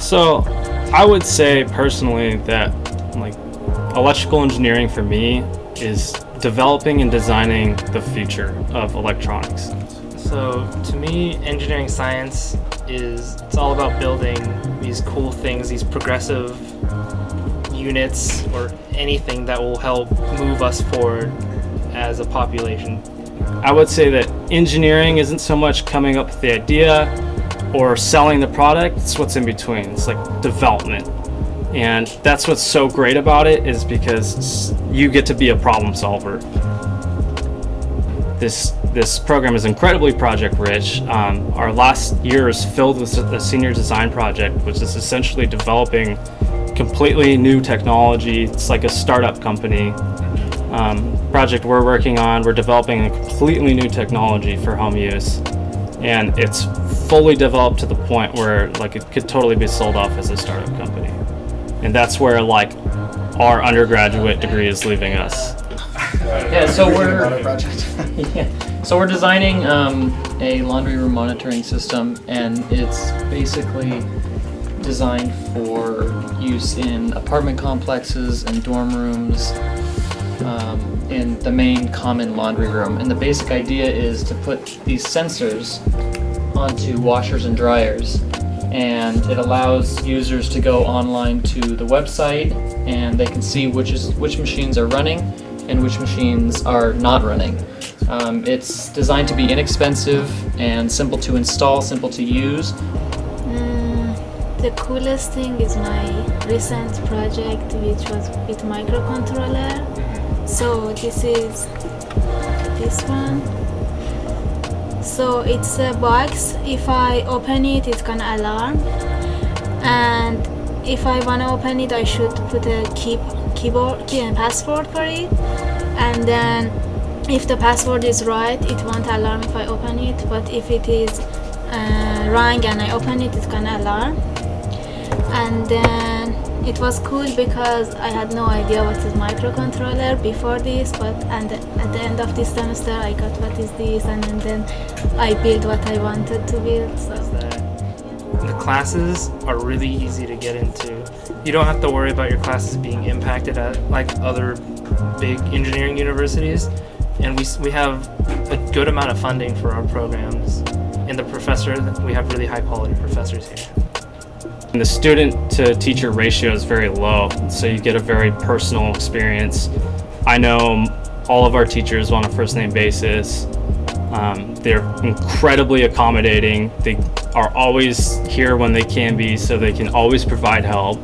So I would say personally that like electrical engineering for me is developing and designing the future of electronics. So to me, engineering science it's all about building these cool things, these progressive units or anything that will help move us forward as a population. I would say that engineering isn't so much coming up with the idea or selling the product, it's what's in between. It's like development. And that's what's so great about it, is because you get to be a problem solver. This program is incredibly project rich. Our last year is filled with a senior design project, which is essentially developing completely new technology. It's like a startup company. Project we're working on, we're developing a completely new technology for home use, and it's fully developed to the point where like it could totally be sold off as a startup company. And that's where like our undergraduate degree is leaving us. Yeah, so we're designing a laundry room monitoring system, and it's basically designed for use in apartment complexes and dorm rooms, in the main common laundry room. And the basic idea is to put these sensors onto washers and dryers, and it allows users to go online to the website and they can see which machines are running and which machines are not running. It's designed to be inexpensive and simple to install, simple to use. The coolest thing is my recent project, which was with microcontroller. So this is this one. So it's a box. If I open it, it's gonna alarm. And if I wanna open it, I should put a key and password for it. And then if the password is right, it won't alarm if I open it. But if it is wrong and I open it, it's gonna alarm. And then it was cool because I had no idea what is microcontroller before this, but at the end of this semester I got what is this, and then I built what I wanted to build. So the classes are really easy to get into. You don't have to worry about your classes being impacted at like other big engineering universities, and we have a good amount of funding for our programs, and we have really high quality professors here. And the student to teacher ratio is very low, so you get a very personal experience. I know all of our teachers on a first name basis. They're incredibly accommodating. They are always here when they can be, so they can always provide help.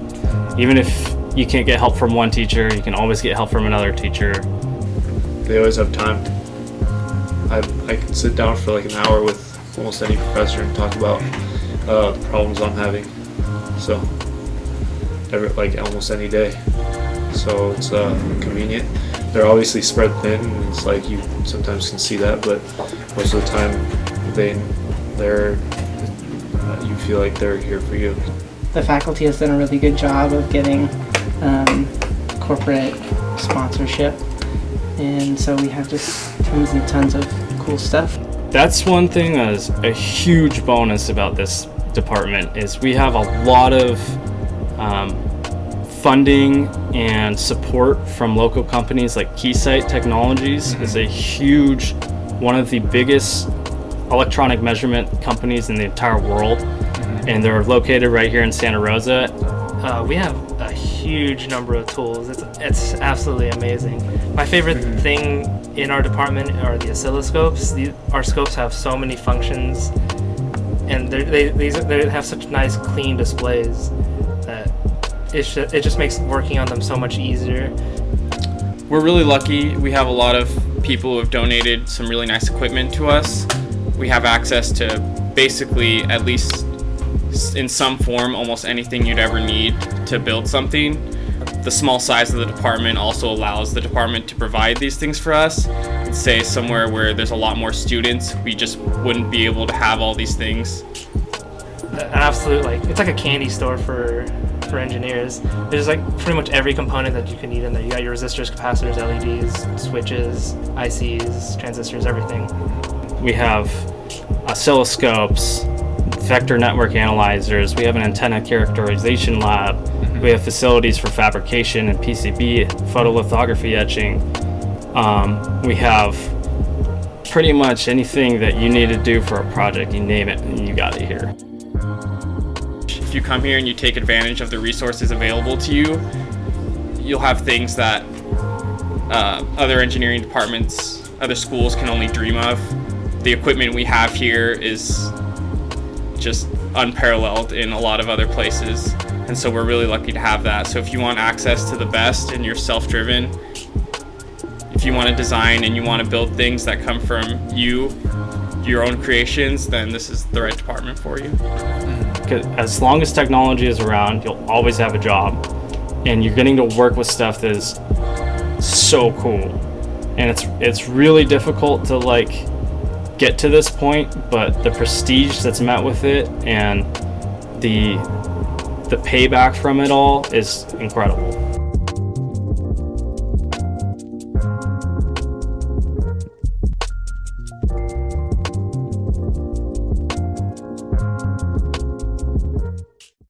Even if you can't get help from one teacher, you can always get help from another teacher. They always have time. I can sit down for like an hour with almost any professor and talk about the problems I'm having. So, like almost any day. So it's convenient. They're obviously spread thin, and it's like you sometimes can see that, but most of the time you feel like they're here for you. The faculty has done a really good job of getting corporate sponsorship, and so we have just tons and tons of cool stuff. That's one thing that is a huge bonus about this department, is we have a lot of funding and support from local companies. Like Keysight Technologies is a huge, one of the biggest electronic measurement companies in the entire world, and they're located right here in Santa Rosa. We have a huge number of tools. It's absolutely amazing. My favorite thing in our department are the oscilloscopes. Our scopes have so many functions, and they have such nice clean displays that it just makes working on them so much easier. We're really lucky. We have a lot of people who have donated some really nice equipment to us. We have access to basically, at least in some form, almost anything you'd ever need to build something. The small size of the department also allows the department to provide these things for us. Say somewhere where there's a lot more students, we just wouldn't be able to have all these things. Absolutely, it's like a candy store for engineers. There's like pretty much every component that you can need in there. You got your resistors, capacitors, LEDs, switches, ICs, transistors, everything. We have oscilloscopes, vector network analyzers. We have an antenna characterization lab. We have facilities for fabrication and PCB, photolithography etching. We have pretty much anything that you need to do for a project, you name it, and you got it here. If you come here and you take advantage of the resources available to you, you'll have things that other engineering departments, other schools can only dream of. The equipment we have here is just unparalleled in a lot of other places, and so we're really lucky to have that. So if you want access to the best and you're self-driven, if you want to design and you want to build things that come from you, your own creations, then this is the right department for you. As long as technology is around, you'll always have a job, and you're getting to work with stuff that is so cool. And it's really difficult to like get to this point, but the prestige that's met with it and the payback from it all is incredible.